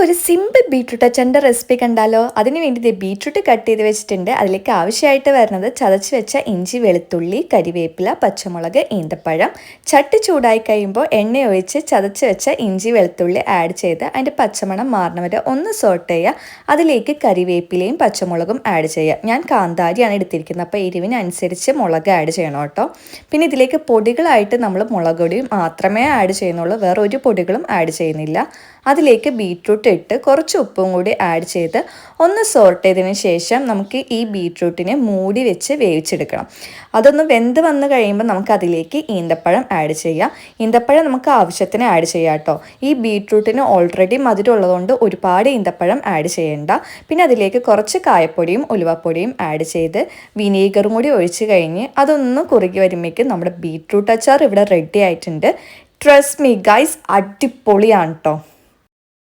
നമുക്കൊരു simple beetroot അച്ചാറിൻ്റെ recipe കണ്ടാലോ? അതിന് വേണ്ടി ബീട്രൂട്ട് കട്ട് ചെയ്ത് വെച്ചിട്ടുണ്ട്. അതിലേക്ക് ആവശ്യമായിട്ട് വരുന്നത് ചതച്ച് വെച്ച ഇഞ്ചി, വെളുത്തുള്ളി, കരിവേപ്പില, പച്ചമുളക്, ഈന്തപ്പഴം. ചട്ടി ചൂടായി കഴിയുമ്പോൾ എണ്ണ ഒഴിച്ച് ചതച്ച് വെച്ച ഇഞ്ചി, വെളുത്തുള്ളി ആഡ് ചെയ്ത് അതിൻ്റെ പച്ചമണം മാറണ വരെ ഒന്ന് സോട്ട് ചെയ്യുക. അതിലേക്ക് കരിവേപ്പിലയും പച്ചമുളകും ആഡ് ചെയ്യുക. ഞാൻ കാന്താരിയാണ് എടുത്തിരിക്കുന്നത്, അപ്പോൾ എരിവിനനുസരിച്ച് മുളക് ആഡ് ചെയ്യണം കേട്ടോ. പിന്നെ ഇതിലേക്ക് പൊടികളായിട്ട് നമ്മൾ മുളക് പൊടിയും മാത്രമേ ആഡ് ചെയ്യുന്നുള്ളൂ, വേറെ ഒരു പൊടികളും ആഡ് ചെയ്യുന്നില്ല. അതിലേക്ക് ബീട്രൂട്ട് ഇട്ട് കുറച്ച് ഉപ്പും കൂടി ആഡ് ചെയ്ത് ഒന്ന് സോർട്ട് ചെയ്തതിന് ശേഷം നമുക്ക് ഈ ബീട്രൂട്ടിനെ മൂടി വെച്ച് വേവിച്ചെടുക്കണം. അതൊന്ന് വെന്ത് വന്ന് കഴിയുമ്പോൾ നമുക്ക് അതിലേക്ക് ഈന്തപ്പഴം ആഡ് ചെയ്യാം. ഈന്തപ്പഴം നമുക്ക് ആവശ്യത്തിന് ആഡ് ചെയ്യാം കേട്ടോ. ഈ ബീട്രൂട്ടിന് ഓൾറെഡി മധുരം ഉള്ളതുകൊണ്ട് ഒരുപാട് ഈന്തപ്പഴം ആഡ് ചെയ്യേണ്ട. പിന്നെ അതിലേക്ക് കുറച്ച് കായപ്പൊടിയും ഉലുവപ്പൊടിയും ആഡ് ചെയ്ത് വിനീഗറും കൂടി ഒഴിച്ച് കഴിഞ്ഞ് അതൊന്ന് കുറുകി വരുമ്പോഴേക്കും നമ്മുടെ ബീട്രൂട്ട് അച്ചാർ ഇവിടെ റെഡി ആയിട്ടുണ്ട്. ട്രസ്റ്റ് മീ ഗൈസ്, അടിപൊളിയാണ് കേട്ടോ.